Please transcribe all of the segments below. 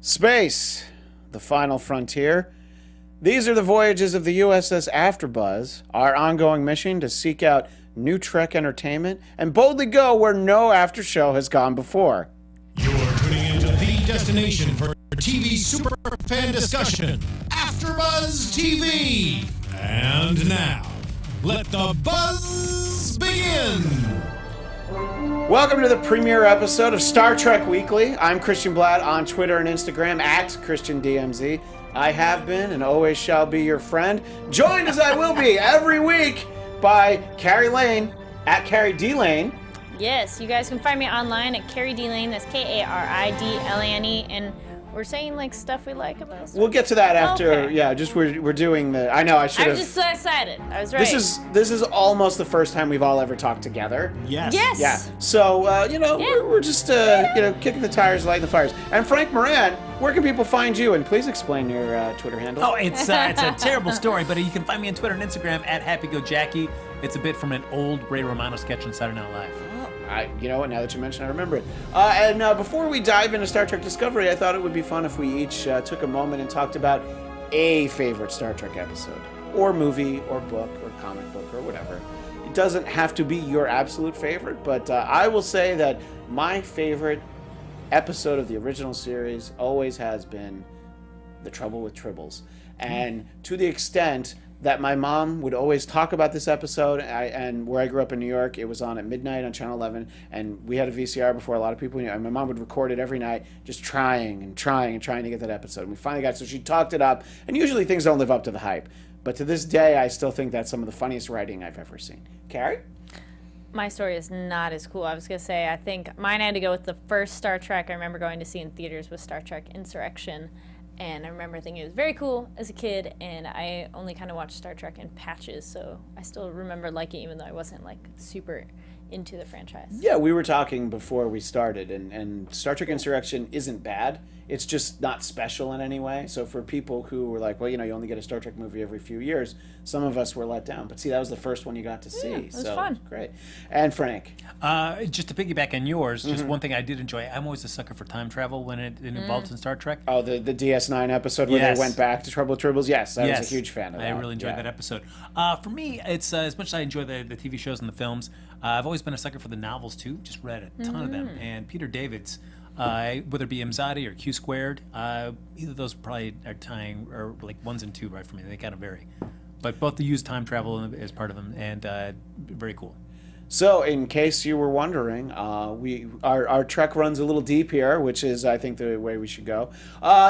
Space, the final frontier. These are the voyages of the USS AFTERBUZZ, our ongoing mission to seek out new Trek entertainment and boldly go where no after show has gone before. You're tuning into the destination for TV superfan discussion, AFTERBUZZ TV. And now, let the buzz begin. Welcome to the premiere episode of Star Trek Weekly. I'm Christian Bladt on Twitter and Instagram at ChristianDMZ. I have been and always shall be your friend, joined as I will be every week by Kari Lane at Kari D Lane. Yes, you guys can find me online at Kari D Lane. That's KARIDLANE, and we're saying like stuff we like about us. We'll get to that after. Okay. Yeah, just we're doing the. I know I should have. I was just so excited. I was right. This is almost the first time we've all ever talked together. Yes. Yes. Yeah. So we're just kicking the tires, lighting the fires. And Frank Moran, where can people find you? And please explain your Twitter handle. Oh, it's a terrible story, but you can find me on Twitter and Instagram at HappyGoJackie. It's a bit from an old Ray Romano sketch on Saturday Night Live. You know what? Now that you mention, I remember it. And before we dive into Star Trek Discovery, I thought it would be fun if we each took a moment and talked about a favorite Star Trek episode, or movie, or book, or comic book, or whatever. It doesn't have to be your absolute favorite, but I will say that my favorite episode of the original series always has been The Trouble with Tribbles. And to the extent that my mom would always talk about this episode, and where I grew up in New York, it was on at midnight on Channel 11, and we had a VCR before a lot of people knew, and my mom would record it every night, just trying to get that episode. And we finally got it, so she talked it up, and usually things don't live up to the hype. But to this day, I still think that's some of the funniest writing I've ever seen. Kari? My story is not as cool. I was going to say, I think mine had to go with the first Star Trek I remember going to see in theaters was Star Trek Insurrection. And I remember thinking it was very cool as a kid, and I only kind of watched Star Trek in patches, so I still remember liking it, even though I wasn't like super into the franchise. Yeah, we were talking before we started, and Star Trek Insurrection isn't bad. It's just not special in any way. So for people who were like, well, you only get a Star Trek movie every few years, some of us were let down. But see, that was the first one you got to see. Yeah, it was so fun. Great. And Frank? Just to piggyback on yours, just one thing I did enjoy. I'm always a sucker for time travel when it involves in Star Trek. Oh, the DS9 episode where they went back to Trouble with Tribbles? Yes, I was a huge fan of that. I really enjoyed that epised. For me, it's as much as I enjoy the TV shows and the films, I've always been a sucker for the novels too. Just read a ton of them. And Peter David's, whether it be Imzadi or Q Squared, either of those probably are tying, or like ones and two right for me. They kind of vary. But both use time travel as part of them, and very cool. So, in case you were wondering, our Trek runs a little deep here, which is, I think, the way we should go.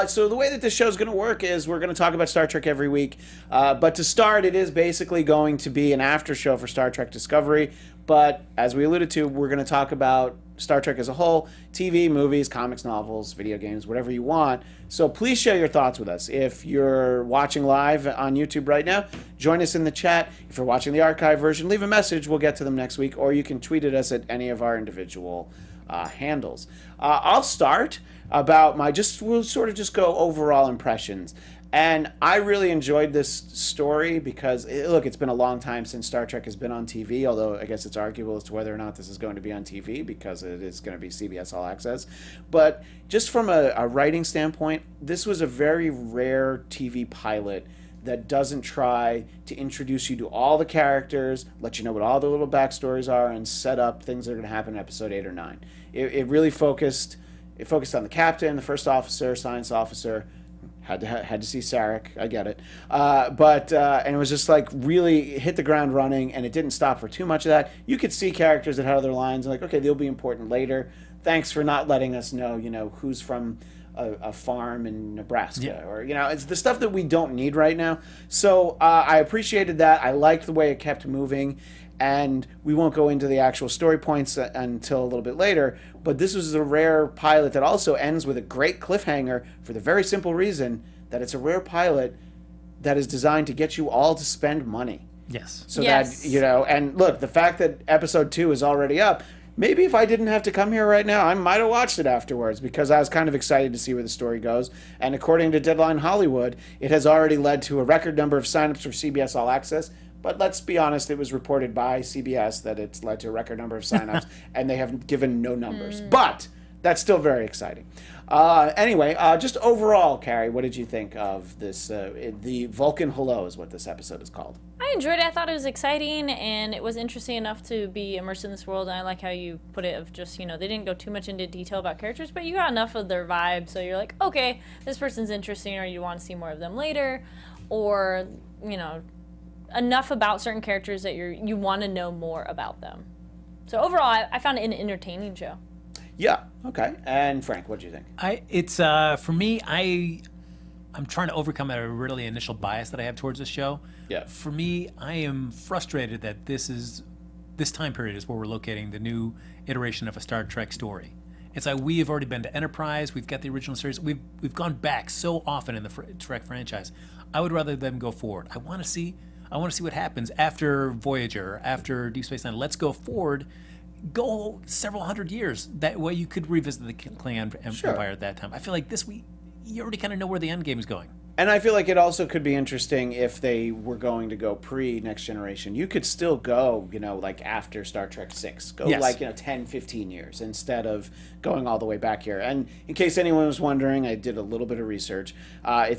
So the way that this show is going to work is we're going to talk about Star Trek every week. But to start, it is basically going to be an after show for Star Trek Discovery. But as we alluded to, we're going to talk about Star Trek as a whole, TV, movies, comics, novels, video games, whatever you want. So please share your thoughts with us. If you're watching live on YouTube right now, join us in the chat. If you're watching the archive version, leave a message. We'll get to them next week. Or you can tweet at us at any of our individual handles. I'll start about we'll sort of just go overall impressions. And I really enjoyed this story because, look, it's been a long time since Star Trek has been on TV, although I guess it's arguable as to whether or not this is going to be on TV because it is going to be CBS All Access. But just from a writing standpoint, this was a very rare TV pilot that doesn't try to introduce you to all the characters, let you know what all the little backstories are, and set up things that are going to happen in episode 8 or 9. It really focused on the captain, the first officer, science officer. Had to see Sarek, I get it, and it was just like really hit the ground running, and it didn't stop for too much of that. You could see characters that had other lines, and like, okay, they'll be important later. Thanks for not letting us know, who's from a farm in Nebraska, or it's the stuff that we don't need right now. So I appreciated that. I liked the way it kept moving. And we won't go into the actual story points until a little bit later, but this was a rare pilot that also ends with a great cliffhanger for the very simple reason that it's a rare pilot that is designed to get you all to spend money. Yes. So that, and look, the fact that episode 2 is already up, maybe if I didn't have to come here right now, I might have watched it afterwards because I was kind of excited to see where the story goes. And according to Deadline Hollywood, it has already led to a record number of signups for CBS All Access. But let's be honest, it was reported by CBS that it's led to a record number of signups, and they have given no numbers. But that's still very exciting. Anyway, just overall, Kari, what did you think of this? The Vulcan Hello is what this episode is called. I enjoyed it. I thought it was exciting, and it was interesting enough to be immersed in this world. And I like how you put it of just, they didn't go too much into detail about characters, but you got enough of their vibe, so you're like, okay, this person's interesting, or you want to see more of them later, or, enough about certain characters that you want to know more about them. So overall, I found it an entertaining show. Yeah. Okay. And Frank, what do you think? It's for me. I'm trying to overcome a really initial bias that I have towards this show. Yeah. For me, I am frustrated that this time period is where we're locating the new iteration of a Star Trek story. It's like we have already been to Enterprise. We've got the original series. We've gone back so often in the Trek franchise. I would rather them go forward. I want to see what happens after Voyager, after Deep Space Nine. Let's go forward. Go several hundred years. That way you could revisit the Klingon Empire at that time. I feel like you already kind of know where the end game is going. And I feel like it also could be interesting if they were going to go pre-Next Generation. You could still go, like after Star Trek 6. Go Yes. 10, 15 years instead of going all the way back here. And in case anyone was wondering, I did a little bit of research.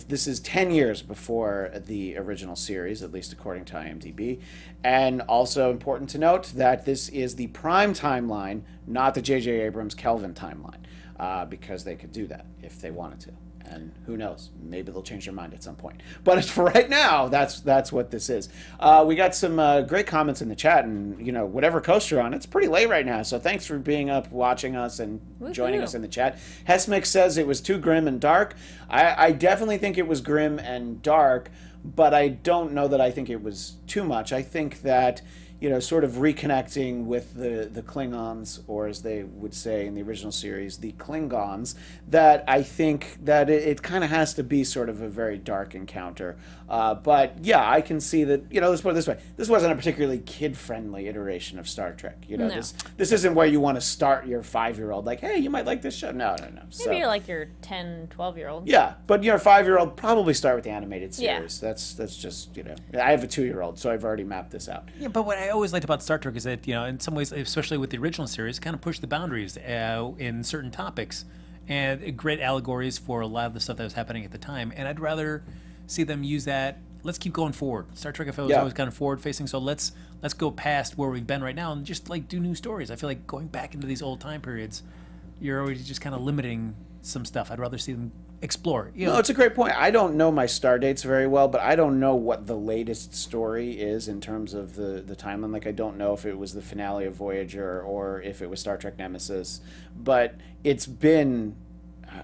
This is 10 years before the original series, at least according to IMDb. And also important to note that this is the Prime timeline, not the J.J. Abrams Kelvin timeline, because they could do that if they wanted to. And who knows? Maybe they'll change their mind at some point. But as for right now, that's what this is. We got some great comments in the chat, and whatever coast you're on, it's pretty late right now. So thanks for being up, watching us, and joining us in the chat. Hesmix says it was too grim and dark. I definitely think it was grim and dark, but I don't know that I think it was too much. I think that sort of reconnecting with the Klingons, or as they would say in the original series, the Klingons, that I think that it kind of has to be sort of a very dark encounter. But yeah, I can see that, let's put it this way. This wasn't a particularly kid-friendly iteration of Star Trek. No. This isn't where you want to start your 5-year-old, like, hey, you might like this show. No. Maybe like your 10, 12-year-old. Yeah, but your 5-year-old, probably start with the animated Yeah. series. That's just, I have a 2-year-old, so I've already mapped this out. Yeah, but what I always liked about Star Trek is that, in some ways, especially with the original series, kind of pushed the boundaries in certain topics and great allegories for a lot of the stuff that was happening at the time. And I'd rather see them use that. Let's keep going forward. Star Trek, I feel, was always kind of forward-facing, so let's go past where we've been right now and just do new stories. I feel like going back into these old time periods, you're already just kind of limiting some stuff. I'd rather see them explore. No, it's a great point. I don't know my star dates very well, but I don't know what the latest story is in terms of the timeline. Like, I don't know if it was the finale of Voyager or if it was Star Trek Nemesis, but it's been,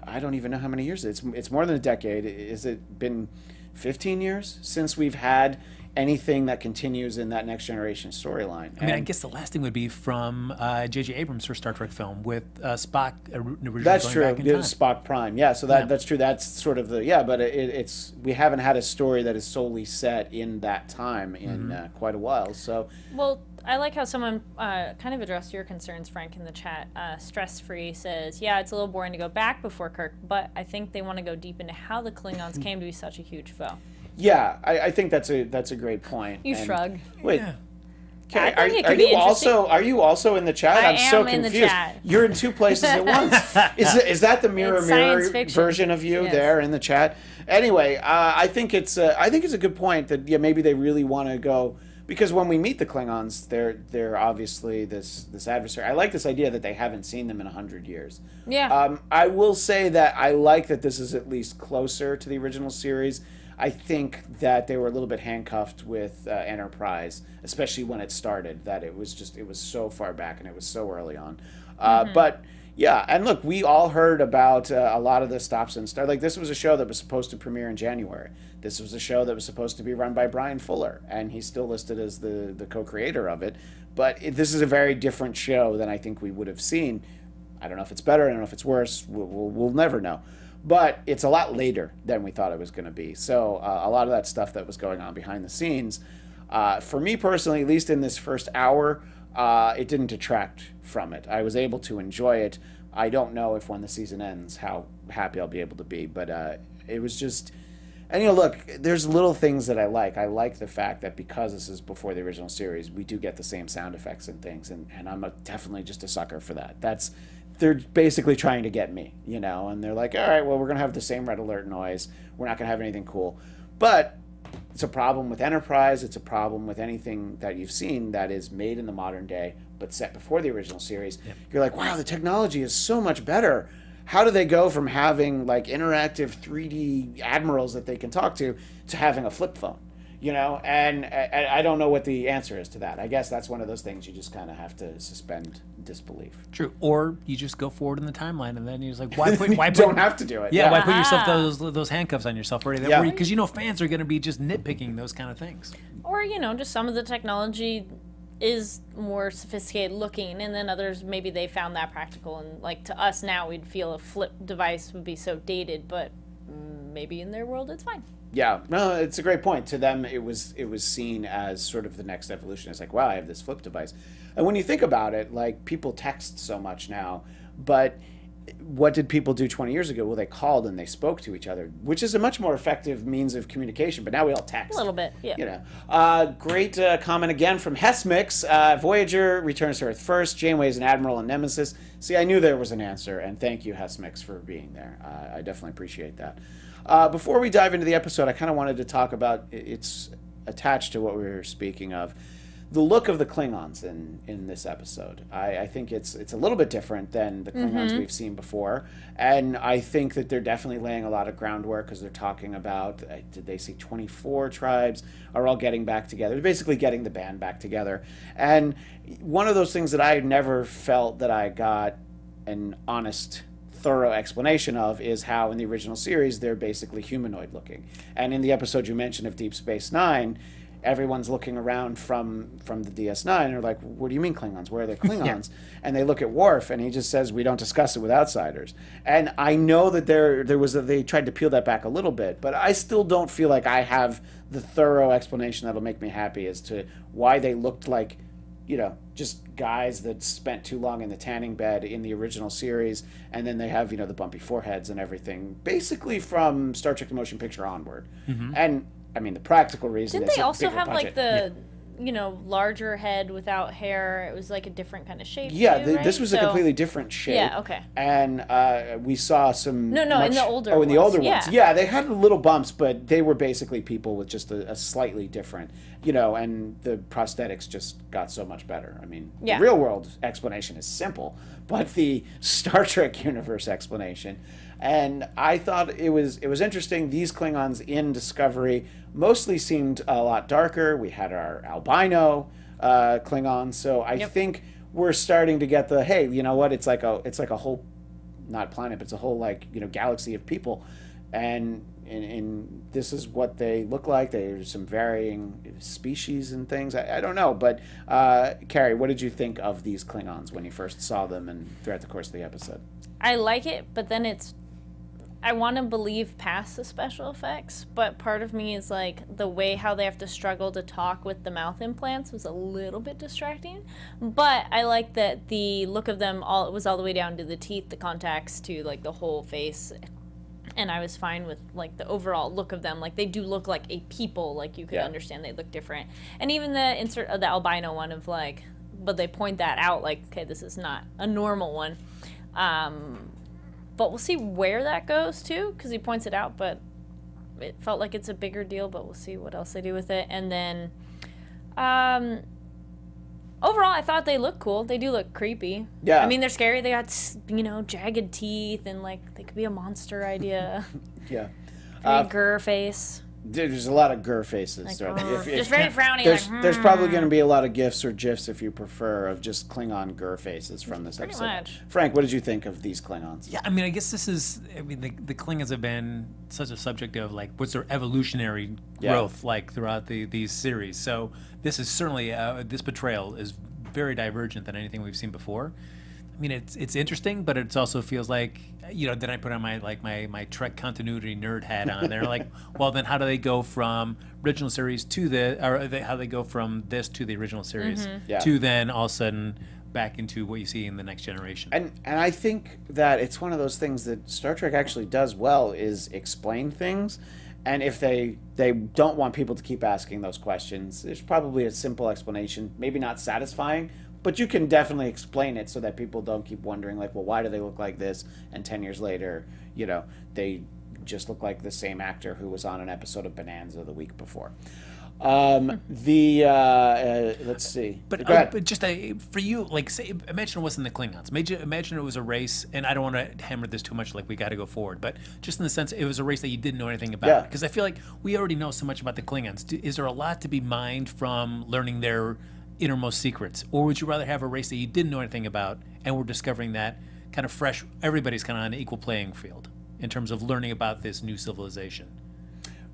I don't even know how many years. It's more than a decade. Is it been 15 years since we've had anything that continues in that Next Generation storyline? I mean, I guess the last thing would be from J.J. Abrams' first Star Trek film with Spock originally that's going true. back in It time. was Spock Prime. Yeah, so that's true. That's sort of but it's we haven't had a story that is solely set in that time in quite a while. So Well, I like how someone kind of addressed your concerns, Frank, in the chat. Stress Free says, yeah, it's a little boring to go back before Kirk, but I think they want to go deep into how the Klingons came to be such a huge foe. yeah, I think that's a great point. You And- shrug. Wait. I Okay, think it are could be you also in the chat? I I'm so am in the confused. chat. You're in two places at once. Is that the mirror It's science mirror fiction. version of you Yes. there in the chat? Anyway, I think it's a good point that maybe they really want to go, because when we meet the Klingons, they're obviously this adversary. I like this idea that they haven't seen them in 100 years. Yeah. I will say that I like that this is at least closer to the original series. I think that they were a little bit handcuffed with Enterprise, especially when it started, that it was so far back and it was so early on. But yeah, and look, we all heard about a lot of the stops and start. Like, this was a show that was supposed to premiere in January. This was a show that was supposed to be run by Bryan Fuller, and he's still listed as the co-creator of it. But this is a very different show than I think we would have seen. I don't know if it's better. I don't know if it's worse. We'll never know. But it's a lot later than we thought it was going to be. So a lot of that stuff that was going on behind the scenes, for me personally, at least in this first hour, it didn't detract from it. I was able to enjoy it. I don't know if when the season ends how happy I'll be able to be, but it was just... And, look, there's little things that I like. I like the fact that because this is before the original series, we do get the same sound effects and things, and I'm definitely just a sucker for that. they're basically trying to get me, you know, and they're like, all right, well, we're going to have the same red alert noise. We're not going to have anything cool. But it's a problem with Enterprise. It's a problem with anything that you've seen that is made in the modern day, but set before the original series. Yep. You're like, wow, the technology is so much better. How do they go from having like interactive 3D admirals that they can talk to having a flip phone? You know, and I don't know what the answer is to that. I guess that's one of those things you just kind of have to suspend disbelief. True. Or you just go forward in the timeline, and then you're just like, why put? Don't have to do it. Yeah, why put yourself those handcuffs on yourself already? Yeah. Because you know fans are going to be just nitpicking those kind of things. Or, you know, just some of the technology is more sophisticated looking, and then others, maybe they found that practical, and like to us now, we'd feel a flip device would be so dated, but maybe in their world it's fine. Yeah, no, it's a great point. To them, it was seen as sort of the next evolution. It's like, wow, I have this flip device. And when you think about it, like, people text so much now, but what did people do 20 years ago? Well, they called and they spoke to each other, which is a much more effective means of communication, but now we all text. A little bit, yeah. You know, great comment again from Hesmix. Voyager returns to Earth first. Janeway is an admiral and nemesis. See, I knew there was an answer, and thank you, Hesmix, for being there. I definitely appreciate that. Before we dive into the episode, I kind of wanted to talk about, it's attached to what we were speaking of, the look of the Klingons in this episode. I think it's a little bit different than the Klingons we've seen before, and I think that they're definitely laying a lot of groundwork because they're talking about, did they say 24 tribes are all getting back together? They're basically getting the band back together. And one of those things that I never felt that I got an honest, thorough explanation of is how in the original series they're basically humanoid looking, and in the episode you mentioned of Deep Space Nine, everyone's looking around from the DS9 and they're like, what do you mean Klingons? Where are the Klingons? And they look at Worf and he just says, we don't discuss it with outsiders. And I know that they tried to peel that back a little bit, but I still don't feel like I have the thorough explanation that'll make me happy as to why they looked like, you know, just guys that spent too long in the tanning bed in the original series, and then they have, you know, the bumpy foreheads and everything, basically from Star Trek the Motion Picture onward. And I mean, the practical reason Didn't is they also have budget. Like the, you know, larger head without hair? It was like a different kind of shape. Yeah, too, right? this was a completely different shape. Yeah, okay. And we saw some. No, in the older. Oh, in the older ones. ones. Yeah, they had little bumps, but they were basically people with just a slightly different, you know. And the prosthetics just got so much better. I mean, the real world explanation is simple, but the Star Trek universe explanation. And I thought it was interesting. These Klingons in Discovery mostly seemed a lot darker. We had our albino Klingon, so I think we're starting to get the, hey, you know what? It's like a whole, not planet, but it's a whole, like, you know, galaxy of people, and this is what they look like. There's some varying species and things. I don't know, but Kari, what did you think of these Klingons when you first saw them and throughout the course of the episode? I like it, but then I want to believe past the special effects, but part of me is like the way how they have to struggle to talk with the mouth implants was a little bit distracting. But I like that the look of them was all the way down to the teeth, the contacts, to like the whole face. And I was fine with like the overall look of them. Like they do look like a people, like you could understand they look different. And even the insert of the albino one of like, but they point that out like, okay, this is not a normal one. But we'll see where that goes too, because he points it out, but it felt like it's a bigger deal, but we'll see what else they do with it. And then overall, I thought they looked cool. They do look creepy. Yeah. I mean, they're scary. They got, you know, jagged teeth, and like they could be a monster idea. Yeah. Grr face. There's a lot of grr faces. Like, just very frowny. There's probably going to be a lot of GIFs or GIFs, if you prefer, of just Klingon grr faces from this episode. Much. Frank, what did you think of these Klingons? Yeah, I mean, I guess the Klingons have been such a subject of, like, what's their evolutionary growth like throughout these series. So this is certainly, this portrayal is very divergent than anything we've seen before. I mean, it's interesting, but it also feels like, you know, then I put on my Trek continuity nerd hat on there. Like, well, then how do they go from original series to how do they go from this to the original series to then all of a sudden back into what you see in the Next Generation? And I think that it's one of those things that Star Trek actually does well is explain things. And if they don't want people to keep asking those questions, there's probably a simple explanation, maybe not satisfying, but you can definitely explain it so that people don't keep wondering, like, well, why do they look like this? And 10 years later, you know, they just look like the same actor who was on an episode of Bonanza the week before. Let's see. But, Go ahead. but just for you, like, say, imagine it wasn't the Klingons. Imagine it was a race, and I don't want to hammer this too much, like we got to go forward, but just in the sense it was a race that you didn't know anything about. Yeah. Because I feel like we already know so much about the Klingons. Is there a lot to be mined from learning their innermost secrets? Or would you rather have a race that you didn't know anything about, and we're discovering that kind of fresh, everybody's kind of on an equal playing field in terms of learning about this new civilization?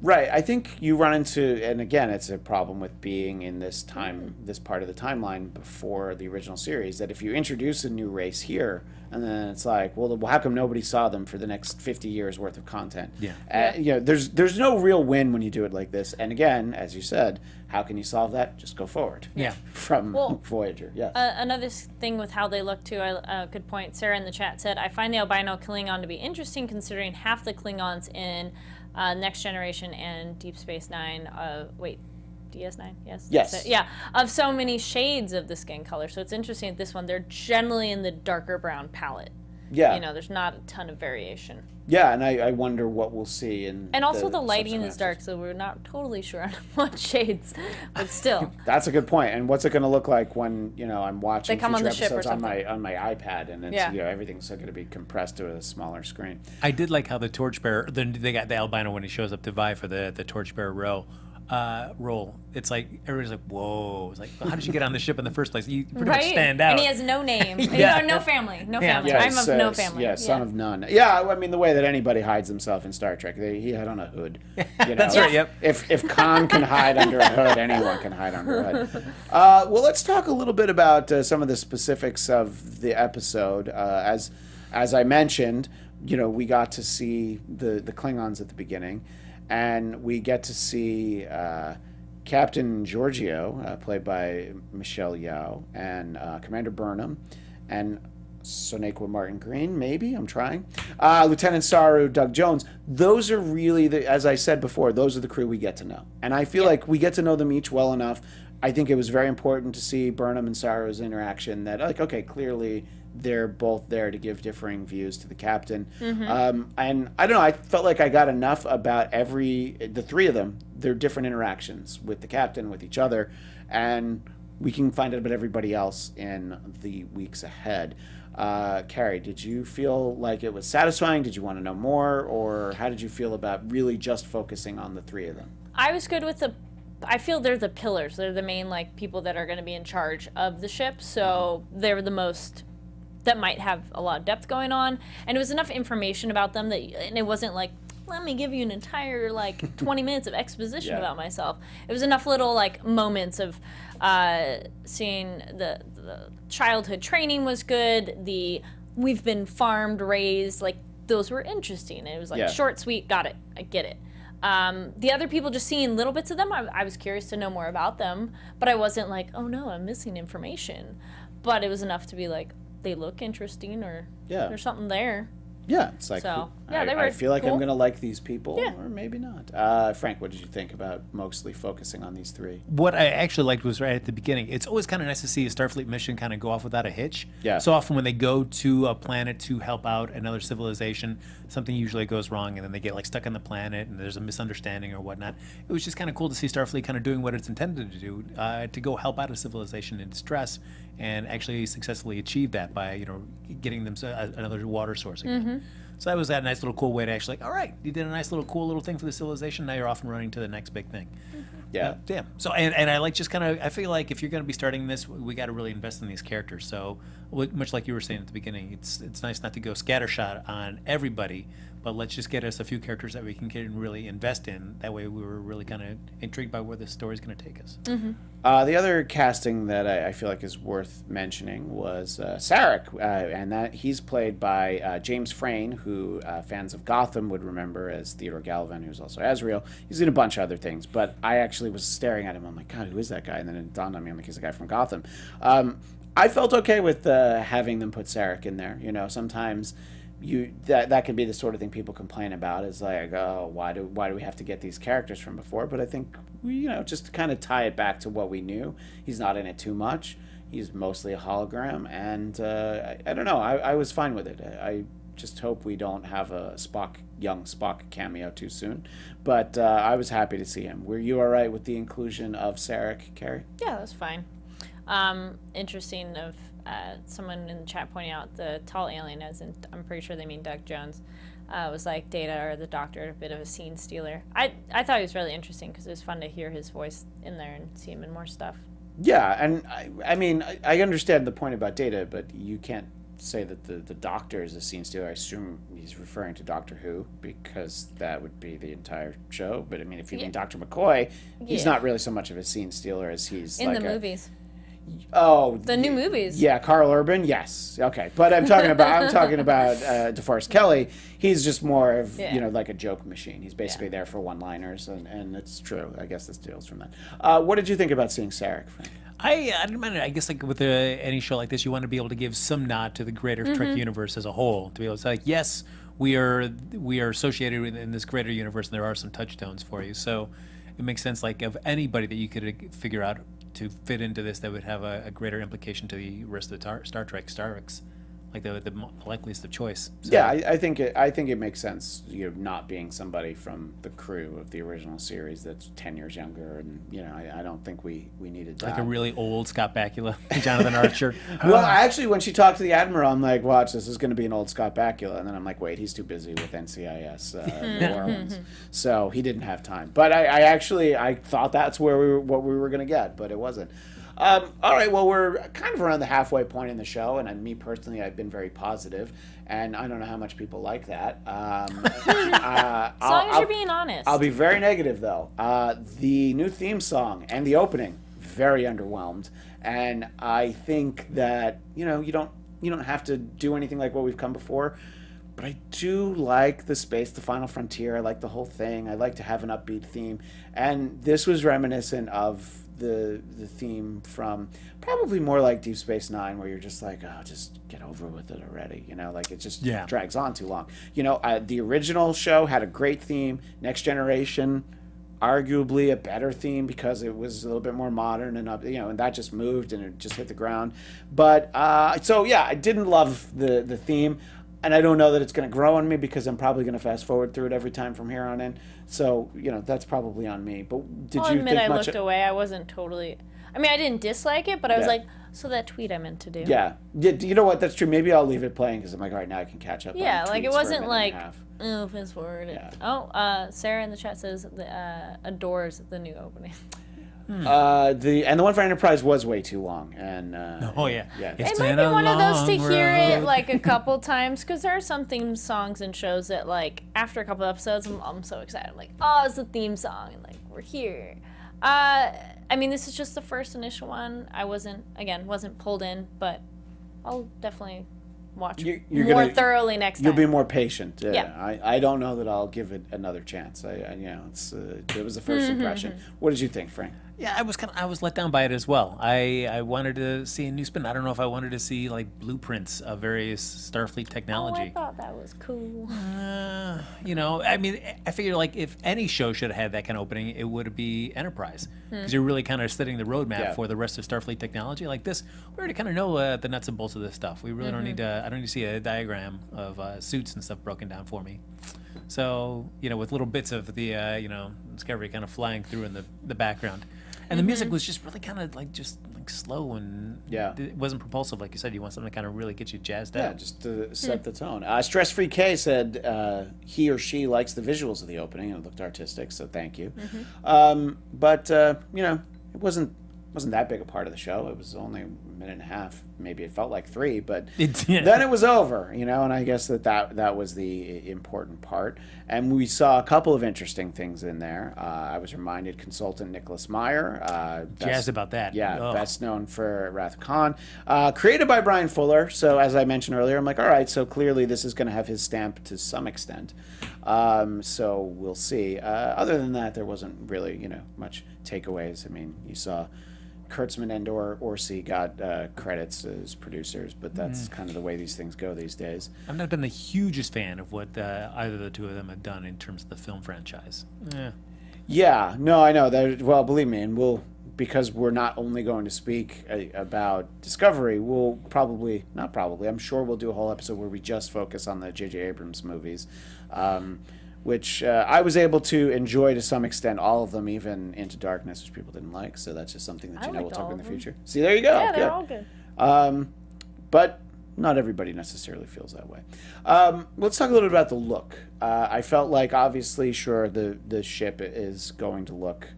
Right. I think you run into, and again, it's a problem with being in this part of the timeline before the original series, that if you introduce a new race here, and then it's like, well, how come nobody saw them for the next 50 years worth of content? Yeah. You know, there's no real win when you do it like this. And again, as you said, how can you solve that? Just go forward. Yeah. From Well, Voyager. Yes. Another thing with how they look too, good point. Sarah in the chat said, I find the albino Klingon to be interesting considering half the Klingons in Next Generation and Deep Space Nine, DS9, yes? Yes. That's it. Yeah, of so many shades of the skin color. So it's interesting at this one, they're generally in the darker brown palette. Yeah. You know, there's not a ton of variation. Yeah, and I wonder what we'll see in. And also the lighting subsequent is dark, so we're not totally sure on what shades, but still. That's a good point. And what's it going to look like when, you know, I'm watching They come on future the ship or episodes on my something. iPad, and it's, Yeah. you know, everything's going to be compressed to a smaller screen. I did like how the torchbearer, they got the albino when he shows up to vie for the torchbearer role. It's like everybody's like, "Whoa!" It's like, well, how did you get on the ship in the first place? You pretty much stand out. And he has no name. Yeah. No family. No Yeah. family. Yeah, I'm of no family. Yeah, son of none. Yeah, I mean, the way that anybody hides himself in Star Trek, he had on a hood. You know? That's right. Yep. If Khan can hide under a hood, anyone can hide under a hood. Well, let's talk a little bit about some of the specifics of the episode. As I mentioned, you know, we got to see the Klingons at the beginning, and we get to see Captain Giorgio, played by Michelle Yeoh, and Commander Burnham, and Sonequa Martin Green, maybe? I'm trying. Lieutenant Saru, Doug Jones. Those are really, as I said before, those are the crew we get to know. And I feel like we get to know them each well enough. I think it was very important to see Burnham and Saru's interaction that, like, okay, clearly they're both there to give differing views to the captain. And I don't know, I felt like I got enough about the three of them, their different interactions with the captain, with each other, and we can find out about everybody else in the weeks ahead. Kari, did you feel like it was satisfying? Did you want to know more? Or how did you feel about really just focusing on the three of them? I was good with I feel they're the pillars. They're the main, like, people that are going to be in charge of the ship. So they're the most that might have a lot of depth going on, and it was enough information about them and it wasn't like, let me give you an entire, like, 20 minutes of exposition about myself. It was enough little, like, moments of seeing the childhood training was good, we've been farmed, raised, like, those were interesting. It was like short, sweet, got it, I get it. The other people, just seeing little bits of them, I was curious to know more about them, but I wasn't like, oh no, I'm missing information. But it was enough to be like, they look interesting, or there's something there. Yeah, it's like, So, I feel like cool. I'm going to like these people, Yeah. or maybe not. Frank, what did you think about mostly focusing on these three? What I actually liked was right at the beginning. It's always kind of nice to see a Starfleet mission kind of go off without a hitch. Yeah. So often when they go to a planet to help out another civilization, something usually goes wrong, and then they get, like, stuck on the planet, and there's a misunderstanding or whatnot. It was just kind of cool to see Starfleet kind of doing what it's intended to do, to go help out a civilization in distress, and actually successfully achieve that by, you know, getting them another water source again. So that was that nice little cool way to actually, all right, you did a nice little cool little thing for the civilization. Now you're off and running to the next big thing. Yeah. Damn. So and I like just kind of, I feel like if you're going to be starting this, we got to really invest in these characters. So much like you were saying at the beginning, it's nice not to go scattershot on everybody, but let's just get us a few characters that we can really invest in. That way we were really kind of intrigued by where this story's going to take us. The other casting that I feel like is worth mentioning was Sarek, and that he's played by James Frain, who fans of Gotham would remember as Theodore Gallivan, who's also Azrael. He's in a bunch of other things, but I actually was staring at him. I'm like, God, who is that guy? And then it dawned on me, I'm like, he's the guy from Gotham. I felt okay with having them put Sarek in there. You know, sometimes that can be the sort of thing people complain about, is like, oh, why do we have to get these characters from before? But I think just to kind of tie it back to what we knew, he's not in it too much. he's mostly a hologram, and I don't know. I was fine with it. I just hope we don't have a young Spock cameo too soon. But I was happy to see him. Were you all right with the inclusion of Sarek, Kari? Yeah, that was fine. Interesting of someone in the chat pointing out the tall alien, as in, I'm pretty sure they mean Doug Jones, was like Data or the Doctor, a bit of a scene stealer. I thought he was really interesting because it was fun to hear his voice in there and see him in more stuff. Yeah, and I mean, I understand the point about Data, but you can't say that the Doctor is a scene stealer. I assume he's referring to Doctor Who, because that would be the entire show. But I mean, if you mean Dr. McCoy, he's not really so much of a scene stealer as he's in like the movies. Oh, the new movies. Yeah, Carl Urban. Yes, okay, but I'm talking about DeForest Kelley. He's just more of like a joke machine. He's basically there for one-liners, and it's true. I guess this deals from that. What did you think about seeing Sarek, Frank? I didn't mind it. I guess like with any show like this, you want to be able to give some nod to the greater Trek universe as a whole. To be able to say, like, yes, we are associated with in this greater universe, and there are some touchstones for you. So it makes sense, like, of anybody that you could figure out to fit into this that would have a greater implication to the rest of the Star Trek Starks, like the likeliest of choice. So, yeah, I think it makes sense, not being somebody from the crew of the original series that's 10 years younger, and I don't think we needed that. Like a really old Scott Bakula, Jonathan Archer. Well, actually, when she talked to the Admiral, I'm like, watch, this is going to be an old Scott Bakula, and then I'm like, wait, he's too busy with NCIS New Orleans, so he didn't have time. But I thought that's what we were going to get, but it wasn't. All right, well, we're kind of around the halfway point in the show, and me personally, I've been very positive, and I don't know how much people like that. As long as you're being honest. I'll be very negative, though. The new theme song and the opening, very underwhelmed, and I think that you don't have to do anything like what we've come before. But I do like the space, the final frontier. I like the whole thing. I like to have an upbeat theme, and this was reminiscent of the theme from probably more like Deep Space Nine, where you're just like, oh, just get over with it already. Like it just drags on too long. The original show had a great theme. Next Generation, arguably a better theme because it was a little bit more modern and and that just moved and it just hit the ground. But so yeah, I didn't love the theme. And I don't know that it's going to grow on me because I'm probably going to fast forward through it every time from here on in. So, that's probably on me. But did you think I looked away. I wasn't totally... I mean, I didn't dislike it, but I was like, so that tweet I meant to do. Yeah. You know what? That's true. Maybe I'll leave it playing because I'm like, all right, now I can catch up. Yeah, on like it tweets wasn't for a like, minute and a half. fast forward. Yeah. Sarah in the chat says adores the new opening. The one for Enterprise was way too long, and It might be one of those to hear it like a couple times, because there are some theme songs and shows that like after a couple episodes I'm so excited. I'm like, oh, it's the theme song, and like we're here. I mean, this is just the first initial one. I wasn't pulled in, but I'll definitely watch more thoroughly next time. You'll be more patient. Yeah. I don't know that I'll give it another chance. It was the first impression. What did you think, Frank? Yeah, I was let down by it as well. I wanted to see a new spin. I don't know if I wanted to see like blueprints of various Starfleet technology. Oh, I thought that was cool. I mean, I figured like if any show should have had that kind of opening, it would be Enterprise, because you're really kind of setting the roadmap for the rest of Starfleet technology. Like this, we already kind of know the nuts and bolts of this stuff. We really don't need to. I don't need to see a diagram of suits and stuff broken down for me. So with little bits of the Discovery kind of flying through in the background. And the music was just really kind of like slow and it wasn't propulsive, like you said. You want something to kind of really get you jazzed up. Yeah, just to set the tone. Stress Free K said he or she likes the visuals of the opening and it looked artistic, so thank you. But it wasn't that big a part of the show. It was only a minute and a half. Maybe it felt like 3, but then it was over, and I guess that was the important part. And we saw a couple of interesting things in there. I was reminded consultant Nicholas Meyer. Jazzed about that. Yeah, best known for Wrath of Khan. Created by Bryan Fuller. So as I mentioned earlier, I'm like, all right, so clearly this is going to have his stamp to some extent. So we'll see. Other than that, there wasn't really, much takeaways. I mean, you saw Kurtzman and Orsi got credits as producers, but that's kind of the way these things go these days. I've not been the hugest fan of what either of the two of them have done in terms of the film franchise. Yeah, no, I know that. Well, believe me, and we'll because we're not only going to speak about Discovery, we'll probably, not probably, I'm sure we'll do a whole episode where we just focus on the J.J. Abrams movies, which I was able to enjoy to some extent, all of them, even Into Darkness, which people didn't like. So that's just something that we'll talk in the future. See, there you go. Yeah, they're all good. But not everybody necessarily feels that way. Let's talk a little bit about the look. I felt like, obviously, sure, the ship is going to look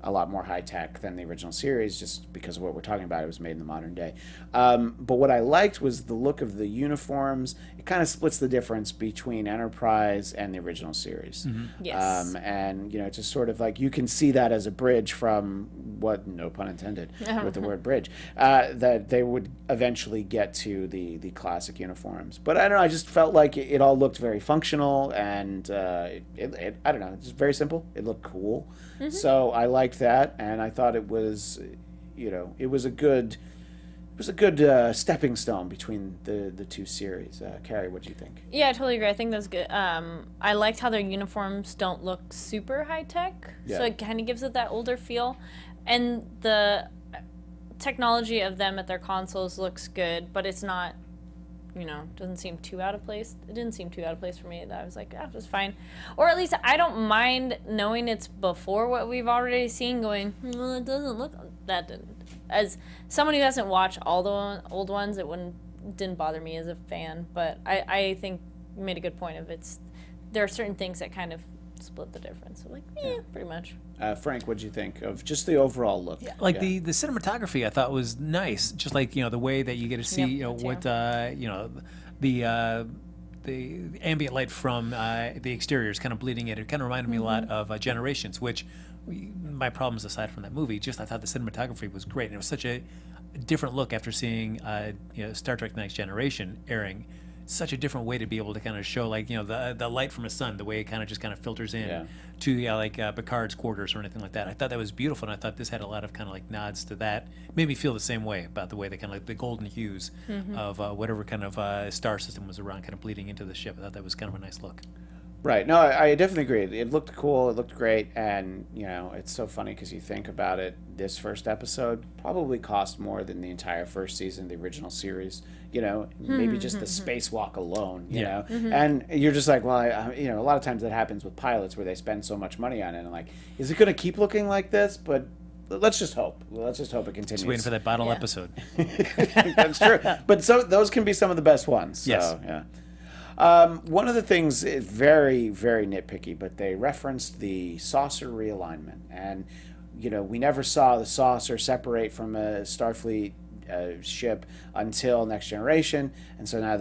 a lot more high-tech than the original series, just because of what we're talking about. It was made in the modern day. But what I liked was the look of the uniforms. It kind of splits the difference between Enterprise and the original series. Yes. And, you know, just sort of like, you can see that as a bridge from what, no pun intended, with the word bridge, that they would eventually get to the classic uniforms. But I don't know, I just felt like it all looked very functional, and I don't know, it's very simple. It looked cool. So I liked that, and I thought it was, you know, it was a good stepping stone between the two series. Kari, what do you think? Yeah, I totally agree. I think that's good. I liked how their uniforms don't look super high tech, so it kind of gives it that older feel, and the technology of them at their consoles looks good, but it's not, you know, doesn't seem too out of place. It didn't seem too out of place for me. That I was like, it was fine. Or at least I don't mind knowing it's before what we've already seen, going, well, it doesn't look, that didn't. As someone who hasn't watched all the old ones, didn't bother me as a fan. But I think you made a good point of there are certain things that kind of split the difference. So like, pretty much. Frank, what did you think of just the overall look? Yeah, like the cinematography I thought was nice. Just like, you know, the way that you get to see, you know, what, you know, the ambient light from the exterior is kind of bleeding in. It kind of reminded me a lot of Generations, which, my problems aside from that movie, just I thought the cinematography was great. And it was such a different look after seeing, you know, Star Trek: The Next Generation airing. Such a different way to be able to kind of show, like, you know, the light from a sun, the way it kind of just kind of filters in to like Picard's quarters or anything like that. I thought that was beautiful, and I thought this had a lot of kind of like nods to that. Made me feel the same way about the way they kind of like the golden hues of whatever kind of star system was around, kind of bleeding into the ship. I thought that was kind of a nice look. Right. No, I definitely agree. It looked cool. It looked great. And, you know, it's so funny because you think about it, this first episode probably cost more than the entire first season of the original series. You know, maybe just the spacewalk alone, you know. And you're just like, well, you know, a lot of times that happens with pilots where they spend so much money on it. And like, is it going to keep looking like this? But let's just hope. Let's just hope it continues. Just waiting for that bottle episode. That's true. But those can be some of the best ones. So, yes. Yeah. One of the things is very, very nitpicky, but they referenced the saucer realignment. And, you know, we never saw the saucer separate from a Starfleet ship until Next Generation. And so now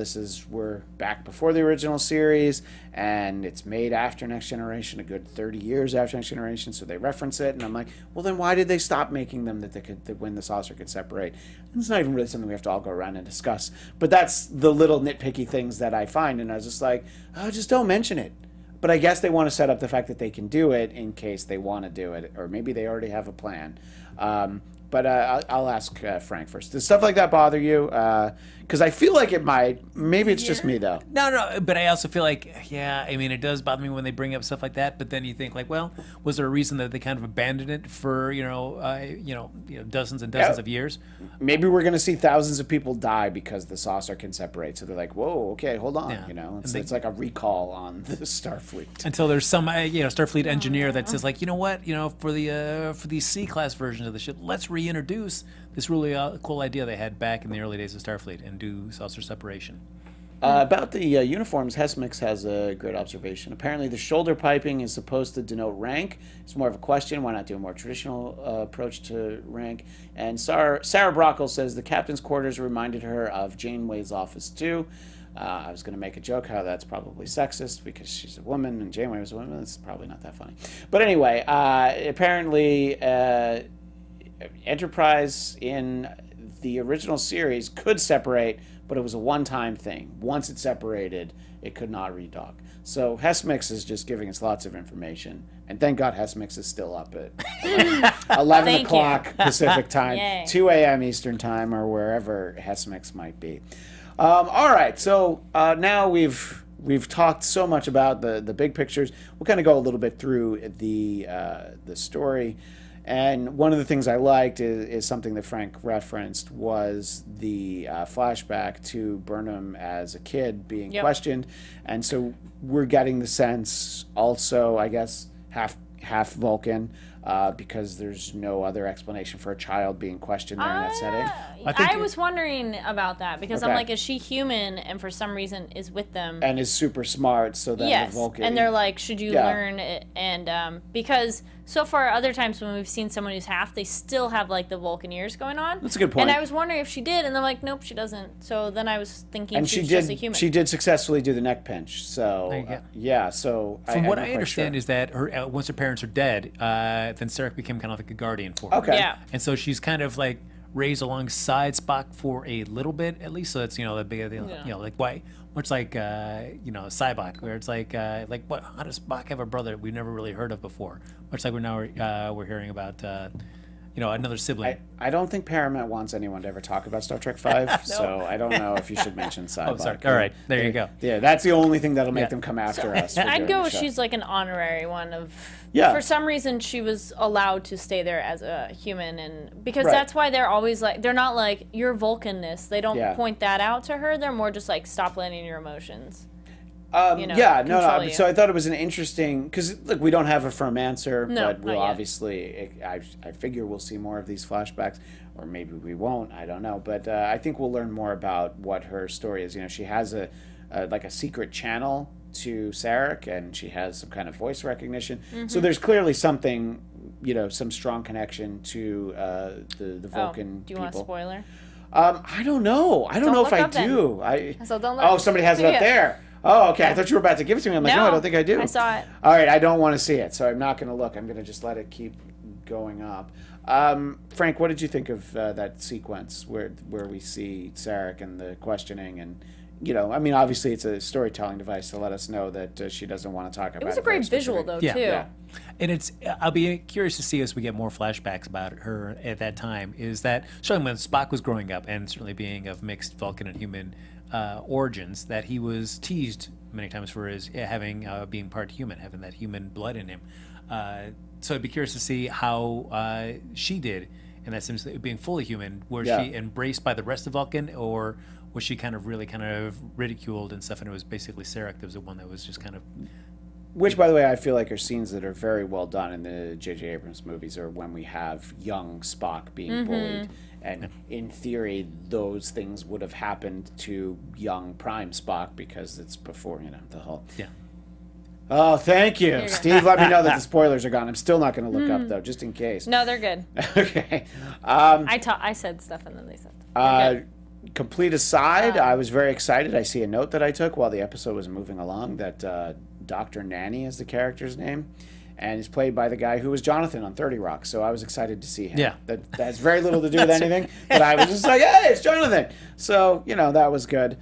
we're back before the original series, and it's made after Next Generation, a good 30 years after Next Generation. So they reference it, and I'm like, well, then why did they stop making them that when the saucer could separate? And it's not even really something we have to all go around and discuss. But that's the little nitpicky things that I find, and I was just like, oh, just don't mention it. But I guess they want to set up the fact that they can do it in case they want to do it, or maybe they already have a plan. But I'll ask Frank first. Does stuff like that bother you? Because I feel like it might. Maybe it's just me, though. No, but I also feel like, I mean, it does bother me when they bring up stuff like that. But then you think, like, well, was there a reason that they kind of abandoned it for, dozens and dozens of years? Maybe we're going to see thousands of people die because the saucer can separate. So they're like, whoa, okay, hold on. Yeah. You know, it's like a recall on the Starfleet. Until there's some, Starfleet engineer that says, like, you know what, for these C-class versions of the ship, let's reintroduce this really cool idea they had back in the early days of Starfleet and do saucer separation. About the uniforms, Hesmix has a great observation. Apparently the shoulder piping is supposed to denote rank. It's more of a question. Why not do a more traditional approach to rank? And Sarah Brockle says the captain's quarters reminded her of Janeway's office too. I was going to make a joke how that's probably sexist because she's a woman and Janeway was a woman. It's probably not that funny. But anyway, apparently Enterprise in the original series could separate, but it was a one-time thing. Once it separated, it could not redock. So Hesmix is just giving us lots of information. And thank God Hesmix is still up at 11 o'clock Pacific time, 2 a.m. Eastern time, or wherever Hesmix might be. All right, so now we've talked so much about the big pictures. We'll kind of go a little bit through the story. And one of the things I liked is something that Frank referenced was the flashback to Burnham as a kid being questioned. And so we're getting the sense also, I guess, half Vulcan, because there's no other explanation for a child being questioned there in that setting. I was wondering about that because I'm like, is she human and for some reason is with them? And is super smart, so then the Vulcan... and they're like, should you learn it? And because so far other times when we've seen someone who's half, they still have like the Vulcan ears going on. That's a good point. And I was wondering if she did, and they're like, nope, she doesn't. So then I was thinking and she's just a human. She did successfully do the neck pinch, so so... From what I understand is that her once her parents are dead, then Sarek became kind of like a guardian for her. Okay. Yeah. And so she's kind of like raised alongside Spock for a little bit, at least. So that's the big, like why, much like Cybok, where it's like what? How does Spock have a brother we've never really heard of before? Much like we're hearing about another sibling. I don't think Paramount wants anyone to ever talk about Star Trek V, so I don't know if you should mention Cybok. Oh, sorry. All right, there you go. Yeah, that's the only thing that'll make them come after us. I'd go with she's like an honorary one of... Yeah. For some reason, she was allowed to stay there as a human, and because that's why they're always like, they're not like, you're Vulcanness. They don't point that out to her. They're more just like, stop letting your emotions. No. You. So I thought it was an interesting, because look, we don't have a firm answer, but we'll not yet. obviously, I figure we'll see more of these flashbacks, or maybe we won't. I don't know, but I think we'll learn more about what her story is. She has a secret channel to Sarek, and she has some kind of voice recognition. So there's clearly something, some strong connection to the Vulcan do you people. want a spoiler? I don't know. I don't know if I do. So don't look. Somebody has it up there. Oh, okay. I thought you were about to give it to me. I'm like, no, I don't think I do. I saw it. All right, I don't want to see it, so I'm not going to look. I'm going to just let it keep going up. Frank, what did you think of that sequence where we see Sarek and the questioning and... obviously it's a storytelling device to let us know that she doesn't want to talk about it. It was a great visual, though, too. Yeah. And I'll be curious to see as we get more flashbacks about her at that time, is that certainly when Spock was growing up, and certainly being of mixed Vulcan and human origins, that he was teased many times for his being part human, having that human blood in him. So I'd be curious to see how she did in that sense, being fully human. Was she embraced by the rest of Vulcan, or was she kind of ridiculed and stuff, and it was basically Sarek that was the one that was just kind of... Which, by the way, I feel like are scenes that are very well done in the J.J. Abrams movies, or when we have young Spock being bullied. And in theory, those things would have happened to young Prime Spock because it's before, the whole... Yeah. Oh, thank you. Steve, let me know that the spoilers are gone. I'm still not going to look up, though, just in case. No, they're good. Okay. I said stuff and then they said stuff. Complete aside, I was very excited. I see a note that I took while the episode was moving along that Dr. Nanny is the character's name, and he's played by the guy who was Jonathan on 30 Rock, so I was excited to see him. Yeah. That has very little to do with anything, but I was just like, hey, it's Jonathan! So, that was good.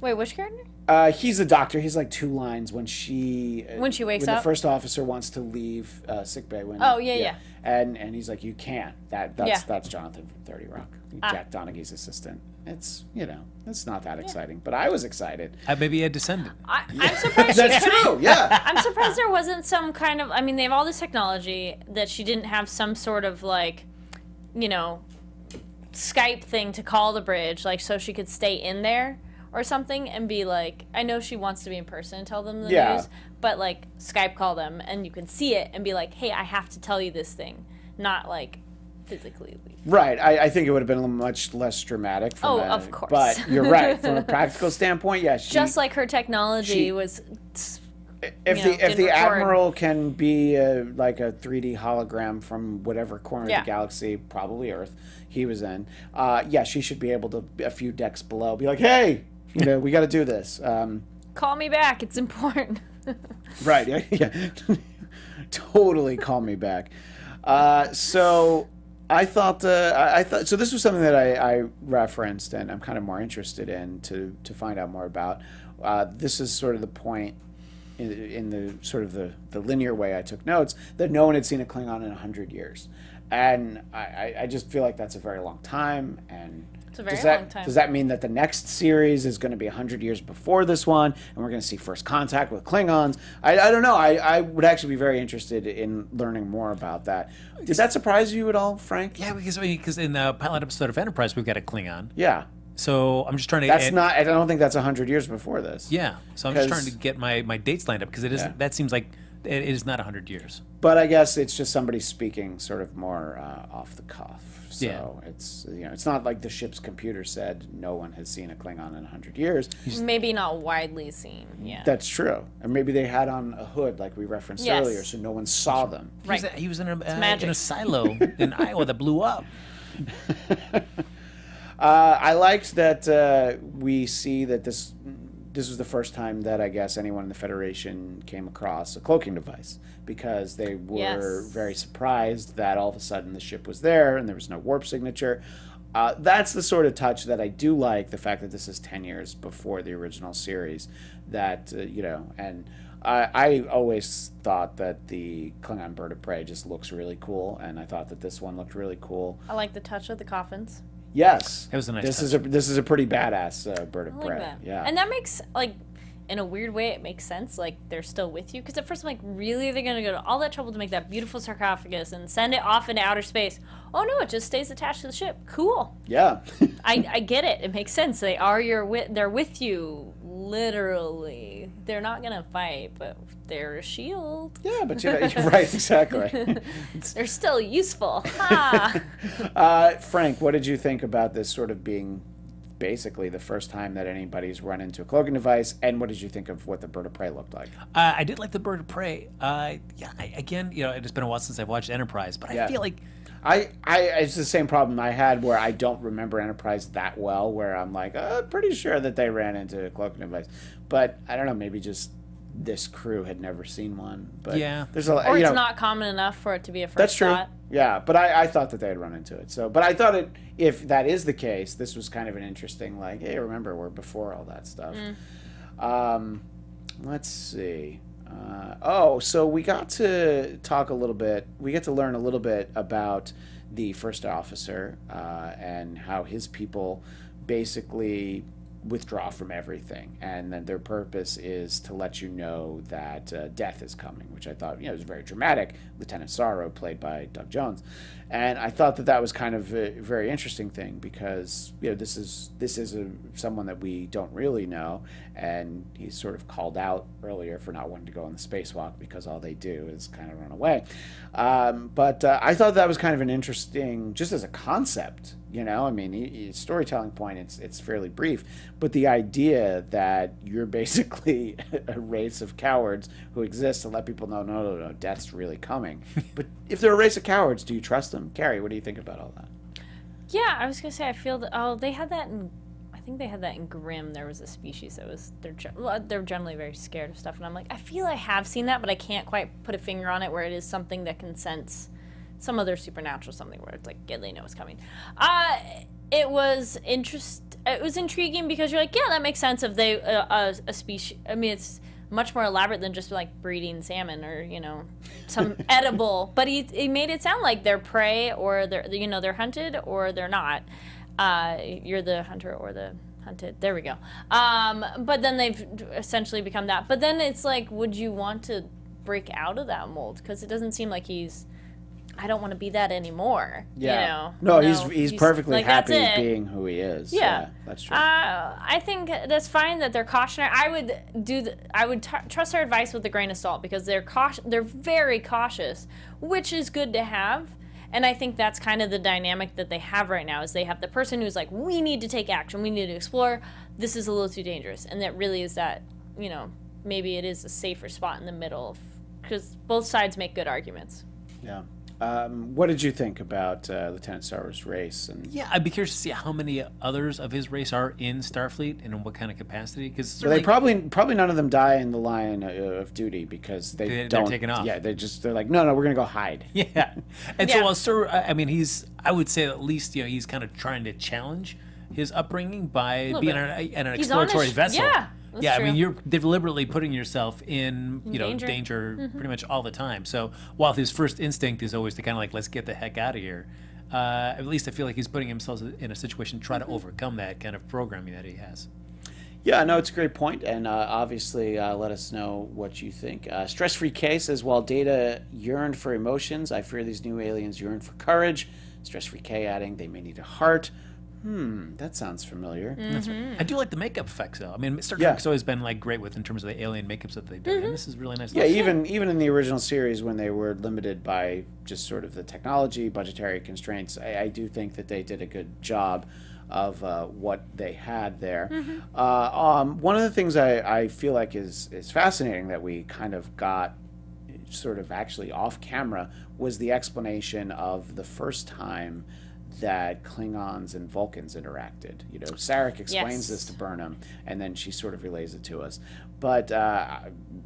Wait, which character? He's the doctor. He's like 2 lines when she wakes when up. The first officer wants to leave sickbay. Yeah. And he's like, you can't. That's Jonathan from 30 Rock, Jack Donaghy's assistant. It's it's not that exciting, but I was excited. Maybe he had descended. I'm surprised. That's true. Yeah. I'm surprised there wasn't some kind of. I mean, they have all this technology that she didn't have some sort of like, Skype thing to call the bridge, like so she could stay in there. Or something, and be like, I know she wants to be in person and tell them the news, but like Skype call them and you can see it and be like, hey, I have to tell you this thing, not like physically leave. Right. I think it would have been much less dramatic. Of course. But you're right. From a practical standpoint, yes. Just like her technology was. If the Admiral can be like a 3D hologram from whatever corner of the galaxy, probably Earth, he was in, she should be able to, a few decks below, be like, hey, we got to do this. Call me back. It's important. Right. Yeah. Totally call me back. So I thought so this was something that I referenced and I'm kind of more interested in to find out more about. This is sort of the point in the sort of the linear way I took notes, that no one had seen a Klingon in 100 years. And I just feel like that's a very long time, and It's a very long time. Does that mean that the next series is going to be 100 years before this one, and we're going to see first contact with Klingons? I don't know. I would actually be very interested in learning more about that. Did that surprise you at all, Frank? Yeah, because in the pilot episode of Enterprise, we've got a Klingon. Yeah. So I'm just trying to. I don't think that's 100 years before this. Yeah. So I'm just trying to get my dates lined up because it is. Yeah. That seems like it is not 100 years. But I guess it's just somebody speaking sort of more off the cuff. So it's it's not like the ship's computer said no one has seen a Klingon in 100 years. Maybe not widely seen. Yeah. That's true. And maybe they had on a hood like we referenced earlier, so no one saw them. Right. He was in a silo in Iowa that blew up. I liked that we see that this was the first time that I guess anyone in the Federation came across a cloaking device, because they were very surprised that all of a sudden the ship was there and there was no warp signature. That's the sort of touch that I do like, the fact that this is 10 years before the original series, that, and I always thought that the Klingon bird of prey just looks really cool, and I thought that this one looked really cool. I like the touch of the coffins. Yes. It was a nice touch. This is a pretty badass bird of prey. That. Yeah. And that makes, like, in a weird way, it makes sense. Like, they're still with you. Because at first I'm like, really? They're going to go to all that trouble to make that beautiful sarcophagus and send it off into outer space? Oh, no, it just stays attached to the ship. Cool. Yeah. I get it. It makes sense. They are they're with you, literally. They're not going to fight, but they're a shield. Yeah, but you're right, exactly. They're still useful. Ha! Frank, what did you think about this sort of being basically the first time that anybody's run into a cloaking device, and what did you think of what the bird of prey looked like? I did like the bird of prey. Again, it's been a while since I've watched Enterprise, but I feel like it's the same problem I had where I don't remember Enterprise that well, where I'm like, pretty sure that they ran into a cloaking device, but I don't know, maybe just this crew had never seen one. But there's a or it's not common enough for it to be a first That's true. thought. Yeah, but I thought that they had run into it. So, but I thought if that is the case, this was kind of an interesting, like, hey, remember, we're before all that stuff. Let's see. So we got to talk a little bit. We get to learn a little bit about the first officer and how his people basically withdraw from everything, and then their purpose is to let you know that death is coming, which I thought was very dramatic. Lieutenant Sorrow, played by Doug Jones, and I thought that was kind of a very interesting thing, because this is someone that we don't really know, and he's sort of called out earlier for not wanting to go on the spacewalk because all they do is kind of run away. But I thought that was kind of an interesting, just as a concept. I mean, storytelling point, it's fairly brief, but the idea that you're basically a race of cowards who exist to let people know, no, death's really coming. But if they're a race of cowards, do you trust them? Kari, what do you think about all that? Yeah, I was going to say, I feel that, they had that I think they had that in Grimm. There was a species that was, they're generally very scared of stuff, and I'm like, I feel I have seen that, but I can't quite put a finger on it, where it is something that can sense some other supernatural something where it's like, yeah, they know it's coming. It was intriguing because you're like, yeah, that makes sense if they a species. I mean, it's much more elaborate than just like breeding salmon or some edible. But he made it sound like they're prey, or they're hunted, or they're not. You're the hunter or the hunted. There we go. But then they've essentially become that. But then it's like, would you want to break out of that mold? Because it doesn't seem like I don't want to be that anymore. Yeah. No, he's perfectly like, happy being who he is. Yeah, that's true. I think that's fine that they're cautionary. I would trust their advice with a grain of salt, because they're very cautious, which is good to have. And I think that's kind of the dynamic that they have right now, is they have the person who's like, we need to take action, we need to explore, this is a little too dangerous. And that really is that, maybe it is a safer spot in the middle, because both sides make good arguments. Yeah. What did you think about Lieutenant Sorrow's race? Yeah, I'd be curious to see how many others of his race are in Starfleet and in what kind of capacity. Because they probably none of them die in the line of duty, because they're taken off. Yeah, they're like, no, we're gonna go hide. Yeah, and so Sir, I mean, I would say at least he's kind of trying to challenge his upbringing by being an exploratory vessel. Yeah. That's true. I mean, you're deliberately putting yourself in danger pretty much all the time. So while his first instinct is always to kind of like, let's get the heck out of here, at least I feel like he's putting himself in a situation to try to overcome that kind of programming that he has. Yeah, no, it's a great point, and obviously let us know what you think. Stress-Free K says, while Data yearned for emotions, I fear these new aliens yearn for courage. Stress-Free K adding, they may need a heart. That sounds familiar. That's right. I do like the makeup effects, though. I mean, Star Trek's always been like great with in terms of the alien makeups that they do, and this is really nice. Yeah, even in the original series when they were limited by just sort of the technology, budgetary constraints, I do think that they did a good job of what they had there. One of the things I feel like is fascinating that we kind of got sort of actually off camera was the explanation of the first time that Klingons and Vulcans interacted. You know, Sarek explains this to Burnham, and then she sort of relays it to us. But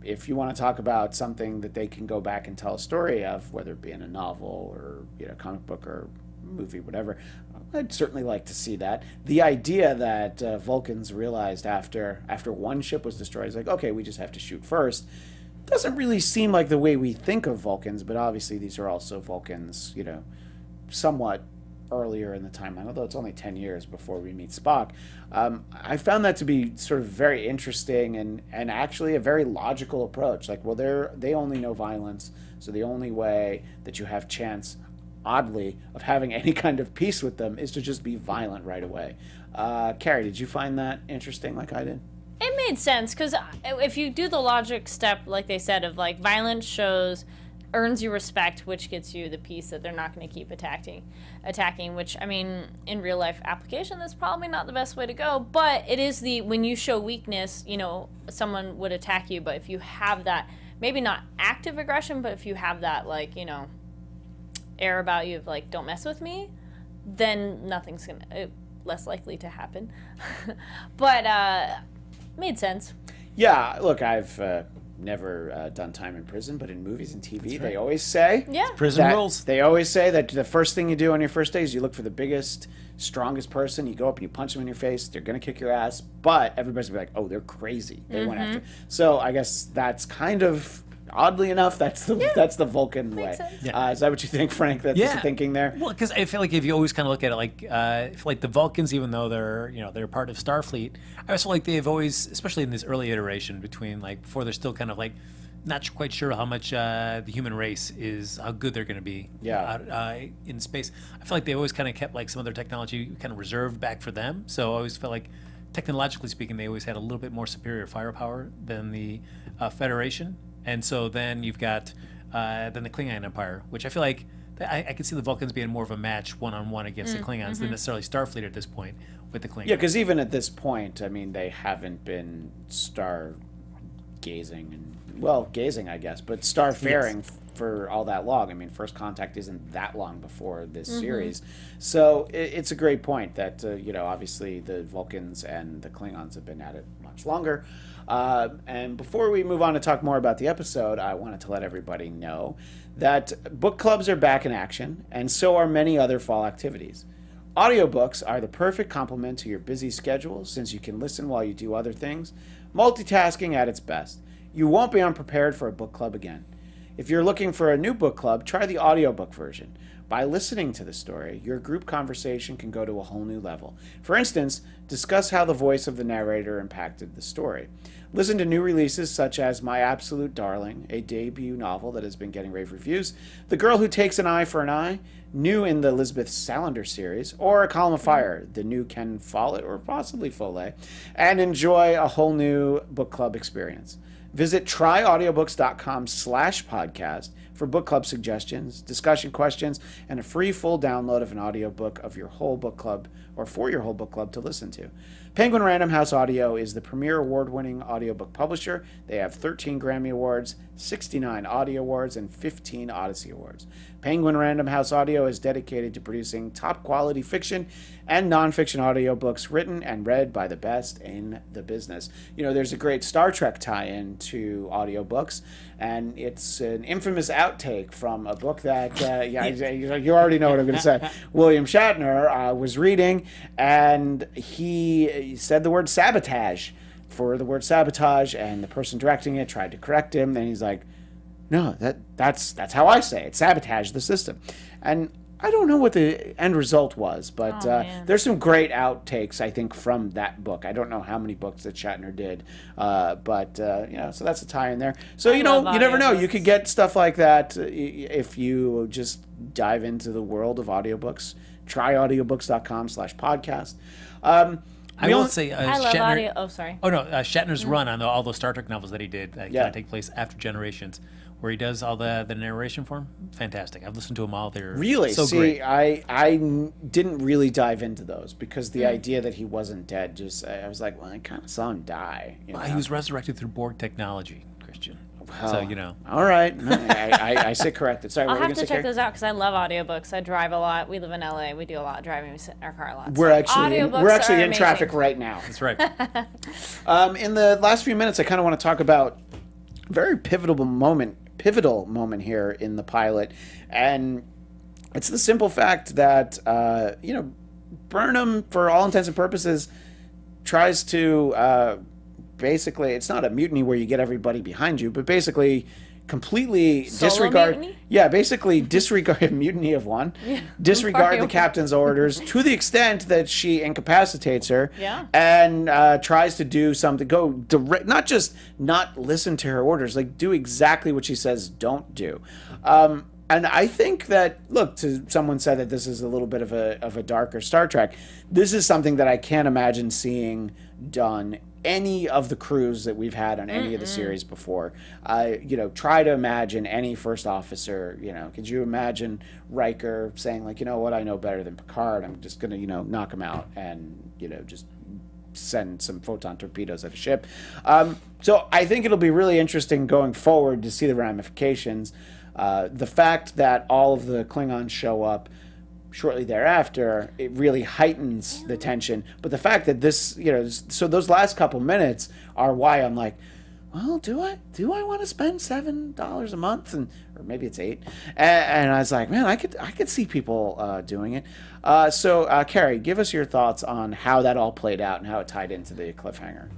if you want to talk about something that they can go back and tell a story of, whether it be in a novel or comic book or movie, whatever, I'd certainly like to see that. The idea that Vulcans realized after one ship was destroyed is like, okay, we just have to shoot first, doesn't really seem like the way we think of Vulcans, but obviously these are also Vulcans, somewhat earlier in the timeline, although it's only 10 years before we meet Spock. I found that to be sort of very interesting and actually a very logical approach. Like, well, they only know violence, so the only way that you have chance, oddly, of having any kind of peace with them is to just be violent right away. Kari, did you find that interesting like I did? It made sense, because if you do the logic step, like they said, of like violence earns you respect, which gets you the peace that they're not going to keep attacking, which, I mean, in real life application, that's probably not the best way to go, but it is when you show weakness, someone would attack you, but if you have that, maybe not active aggression, but if you have that, like, air about you of like, don't mess with me, then nothing's less likely to happen. But made sense. Yeah, look, I've never done time in prison, but in movies and TV, they always say prison rules. They always say that the first thing you do on your first day is you look for the biggest, strongest person. You go up and you punch them in your face. They're gonna kick your ass, but everybody's gonna be like, "Oh, they're crazy. They went after." So I guess that's kind of, oddly enough, that's the Vulcan way. Yeah. Is that what you think, Frank? That's the thinking there. Well, because I feel like if you always kind of look at it like the Vulcans, even though they're part of Starfleet, I also like they've always, especially in this early iteration between like before they're still kind of like not quite sure how much the human race is, how good they're going to be out, in space. I feel like they always kind of kept like some of their technology kind of reserved back for them. So I always felt like, technologically speaking, they always had a little bit more superior firepower than the Federation. And so then you've got then the Klingon Empire, which I feel like I can see the Vulcans being more of a match one-on-one against the Klingons than necessarily Starfleet at this point with the Klingons. Yeah, because even at this point, I mean, they haven't been gazing, I guess, but starfaring for all that long. I mean, First Contact isn't that long before this series. So it's a great point that, obviously the Vulcans and the Klingons have been at it much longer. And before we move on to talk more about the episode, I wanted to let everybody know that book clubs are back in action, and so are many other fall activities. Audiobooks are the perfect complement to your busy schedule since you can listen while you do other things, multitasking at its best. You won't be unprepared for a book club again. If you're looking for a new book club, try the audiobook version. By listening to the story, your group conversation can go to a whole new level. For instance, discuss how the voice of the narrator impacted the story. Listen to new releases such as My Absolute Darling, a debut novel that has been getting rave reviews, The Girl Who Takes an Eye for an Eye, new in the Elizabeth Salander series, or A Column of Fire, the new Ken Follett or possibly Follett, and enjoy a whole new book club experience. Visit tryaudiobooks.com/podcast for book club suggestions, discussion questions, and a free full download of an audiobook of your whole book club or for your whole book club to listen to. Penguin Random House Audio is the premier award-winning audiobook publisher. They have 13 Grammy Awards, 69 Audie Awards, and 15 Odyssey Awards. Penguin Random House Audio is dedicated to producing top-quality fiction and nonfiction audiobooks written and read by the best in the business. There's a great Star Trek tie-in to audiobooks, and it's an infamous outtake from a book that, you already know what I'm going to say. William Shatner was reading, and he said the word sabotage for the word sabotage, and the person directing it tried to correct him, and he's like, no, that's how I say it. Sabotage the system. And I don't know what the end result was, but man. there's some great outtakes, I think, from that book. I don't know how many books that Shatner did, but so that's a tie in there. So, I love you never know. You audiobooks. could get stuff like that if you just dive into the world of audiobooks. Try audiobooks.com/podcast. I will say, I love Shatner. audio. Oh, sorry. Oh no, Shatner's run on all those Star Trek novels that he did that Yeah. kind of take place after Generations, where he does all the narration for him. Fantastic. I've listened to them all. They're Really? so See, great. I didn't really dive into those because the idea that he wasn't dead I was like, well, I kind of saw him die. You know? He was resurrected through Borg technology, Christian. So All right. No, I sit corrected. Sorry, I'll what were you have going to check say? those out because I love audiobooks. I drive a lot. We live in LA. We do a lot of driving. We sit in our car a lot. We're So actually audiobooks are in amazing. traffic right now. That's right. In the last few minutes, I kind of want to talk about a very pivotal moment here in the pilot, and it's the simple fact that Burnham, for all intents and purposes, tries to basically, it's not a mutiny where you get everybody behind you, but basically completely Solo disregard. mutiny? Yeah, basically disregard a mutiny of one. Disregard the Mario. captain's orders to the extent that she incapacitates her. Yeah. And tries to do something. Go direct, not just not listen to her orders. Like do exactly what she says. Don't do. And I think that, look, someone said that this is a little bit of a darker Star Trek. This is something that I can't imagine seeing done any of the crews that we've had on any of the series before. Try to imagine any first officer, could you imagine Riker saying like, you know what, I know better than Picard. I'm just going to, knock him out and, just send some photon torpedoes at a ship. So I think it'll be really interesting going forward to see the ramifications. The fact that all of the Klingons show up shortly thereafter, it really heightens the tension. But the fact that this, so those last couple minutes are why I'm like, well, do I want to spend $7 a month, or maybe it's $8? And I was like, man, I could see people doing it. So Kari, give us your thoughts on how that all played out and how it tied into the cliffhanger.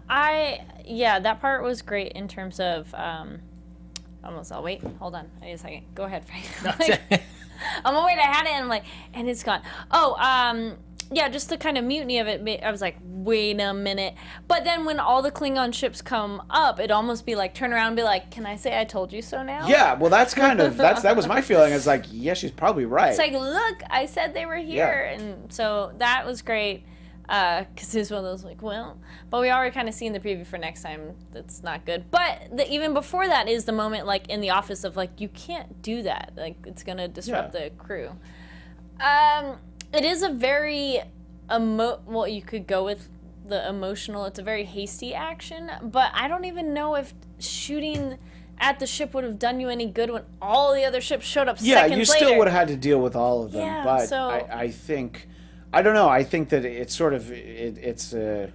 That part was great in terms of. I'll wait. Hold on. I need a second. Go ahead, Frank. I'm gonna wait. I had it and it's gone. Just the kind of mutiny of it. I was like, wait a minute. But then when all the Klingon ships come up, it'd almost be like, turn around and be like, can I say I told you so now? Yeah, well, that's kind of, that was my feeling. I was like, yeah, she's probably right. It's like, look, I said they were here. Yeah. And so that was great. Because it's one of those like, well, but we already kind of seen the preview for next time. That's not good. But even before that is the moment, like in the office of like, you can't do that. Like it's gonna disrupt the crew. It is a very you could go with the emotional. It's a very hasty action, but I don't even know if shooting at the ship would have done you any good when all the other ships showed up seconds later. Yeah, you still would have had to deal with all of them. Yeah, but so- I think. I don't know. I think that it's sort of it's the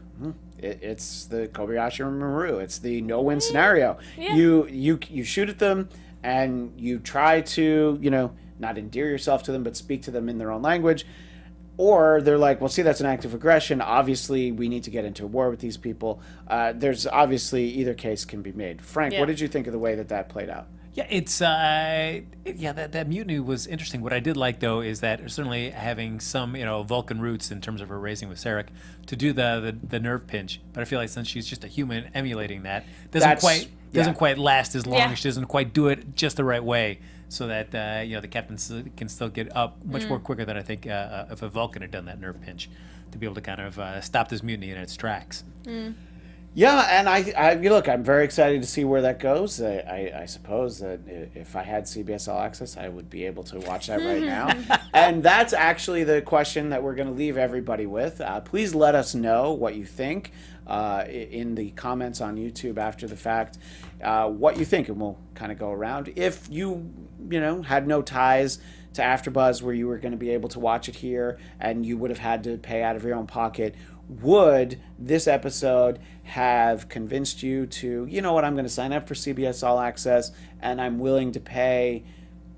Kobayashi Maru. It's the no-win scenario. Yeah. You shoot at them and you try to not endear yourself to them, but speak to them in their own language. Or they're like, well, see, that's an act of aggression. Obviously, we need to get into a war with these people. There's obviously either case can be made. Frank, Yeah. what did you think of the way that played out? Yeah, it's that mutiny was interesting. What I did like though is that certainly having some Vulcan roots in terms of her raising with Sarek to do the nerve pinch. But I feel like since she's just a human emulating that doesn't quite last as long as she doesn't quite do it just the right way. So that the captain can still get up much more quicker than I think if a Vulcan had done that nerve pinch to be able to kind of stop this mutiny in its tracks. Yeah, and I look, I'm very excited to see where that goes. I suppose that if I had CBS All Access, I would be able to watch that right now. And that's actually the question that we're going to leave everybody with. Please let us know what you think in the comments on YouTube after the fact, what you think, and we'll kind of go around. If you had no ties to AfterBuzz where you were going to be able to watch it here and you would have had to pay out of your own pocket, would this episode have convinced you to, you know what, I'm going to sign up for CBS All Access and I'm willing to pay,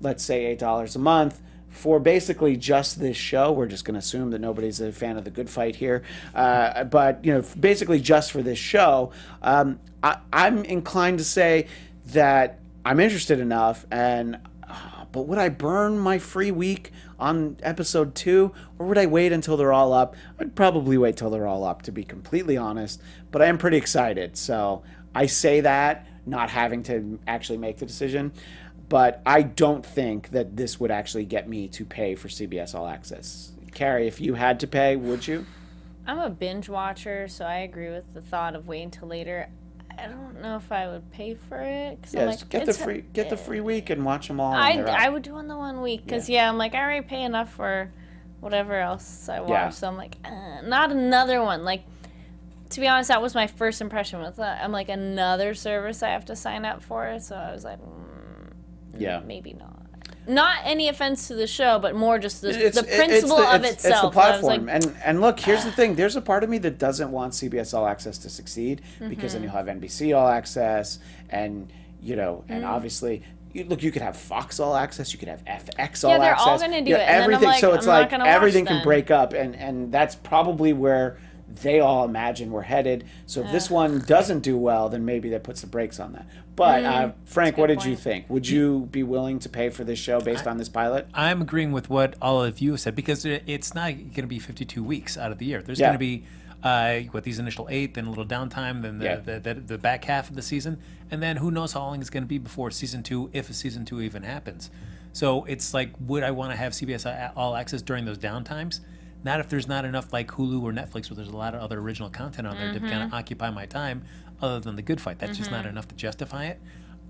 let's say, $8 a month for basically just this show? We're just going to assume that nobody's a fan of The Good Fight here. But, basically just for this show, I'm inclined to say that I'm interested enough, and But would I burn my free week on episode 2, or would I wait until they're all up? I'd probably wait till they're all up, to be completely honest. But I am pretty excited. So I say that, not having to actually make the decision. But I don't think that this would actually get me to pay for CBS All Access. Kari, if you had to pay, would you? I'm a binge watcher, so I agree with the thought of waiting till later. I don't know if I would pay for it. Cause Yes, get the free week and watch them all. I would do on the 1 week because I'm like, I already pay enough for whatever else I watch. Yeah. So I'm like, not another one. Like, to be honest, that was my first impression with that. I'm like, another service I have to sign up for. So I was like, maybe not. Not any offense to the show, but more just the principle of itself. It's the platform. Like, and look, here's the thing. There's a part of me that doesn't want CBS All Access to succeed because then you'll have NBC All Access and, and obviously... You could have Fox All Access. You could have FX All Access. Yeah, they're all going to do it. Everything. And then I'm like, so it's like everything can then. break up, and that's probably where they all imagine we're headed. So if this one doesn't do well, then maybe that puts the brakes on that. But Frank, what did you think? Would you be willing to pay for this show based on this pilot? I'm agreeing with what all of you said because it's not going to be 52 weeks out of the year. There's going to be these initial 8, then a little downtime, then the back half of the season, and then who knows how long it's going to be before season 2, if a season 2 even happens. So it's like, would I want to have CBS All Access during those downtimes? Not if there's not enough like Hulu or Netflix where there's a lot of other original content on there to kind of occupy my time other than The Good Fight. That's just not enough to justify it.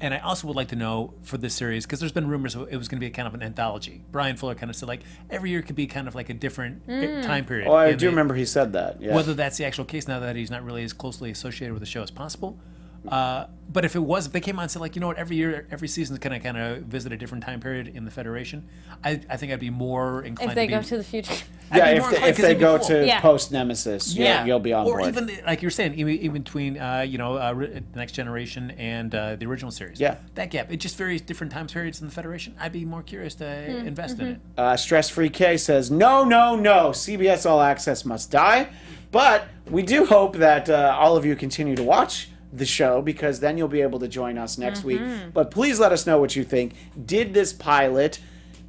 And I also would like to know for this series, because there's been rumors it was going to be kind of an anthology. Brian Fuller kind of said, like, every year could be kind of like a different time period. Oh, I do remember he said that. Yeah. Whether that's the actual case now that he's not really as closely associated with the show as possible. But if they came on and said, like, you know what, every season is going to kind of visit a different time period in the Federation, I think I'd be more inclined if they go to the future. Yeah, if they go to post Nemesis, you'll be on board. Or even, like you're saying, even between, The Next Generation and the original series. Yeah. That gap, it just varies different time periods in the Federation. I'd be more curious to invest in it. Stress Free K says, no, CBS All Access must die. But we do hope that all of you continue to watch the show, because then you'll be able to join us next week. But please let us know what you think. Did this pilot,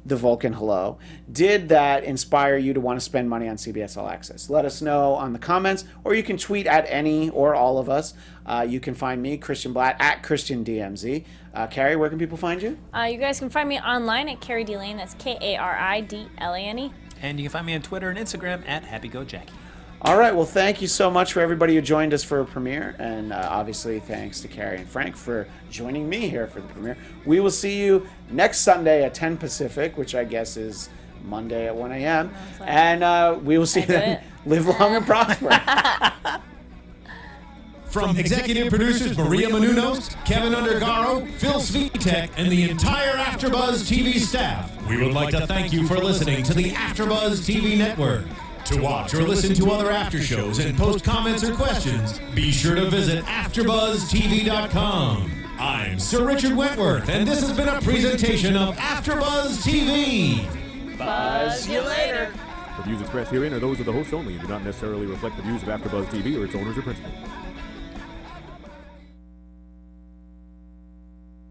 the Vulcan Hello, did that inspire you to want to spend money on CBS All Access? Let us know on the comments, or you can tweet at any or all of us. You can find me, Christian Bladt, at ChristianDMZ. Kari, where can people find you? You guys can find me online at Kari D. Lane. That's KARIDLANE. And you can find me on Twitter and Instagram at HappyGoJackie. All right, well, thank you so much for everybody who joined us for a premiere, and obviously thanks to Kari and Frank for joining me here for the premiere. We will see you next Sunday at 10 Pacific, which I guess is Monday at 1 a.m., and we will see you then. Live long and prosper. From executive producers Maria Menounos, Kevin Undergaro, Phil Svitek, and the entire AfterBuzz TV staff, we would like to thank you for listening to the AfterBuzz TV network. To watch or listen to other after shows and post comments or questions, be sure to visit AfterBuzzTV.com. I'm Sir Richard Wentworth, and this has been a presentation of AfterBuzz TV. Buzz you later. The views expressed herein are those of the hosts only and do not necessarily reflect the views of AfterBuzz TV or its owners or principals.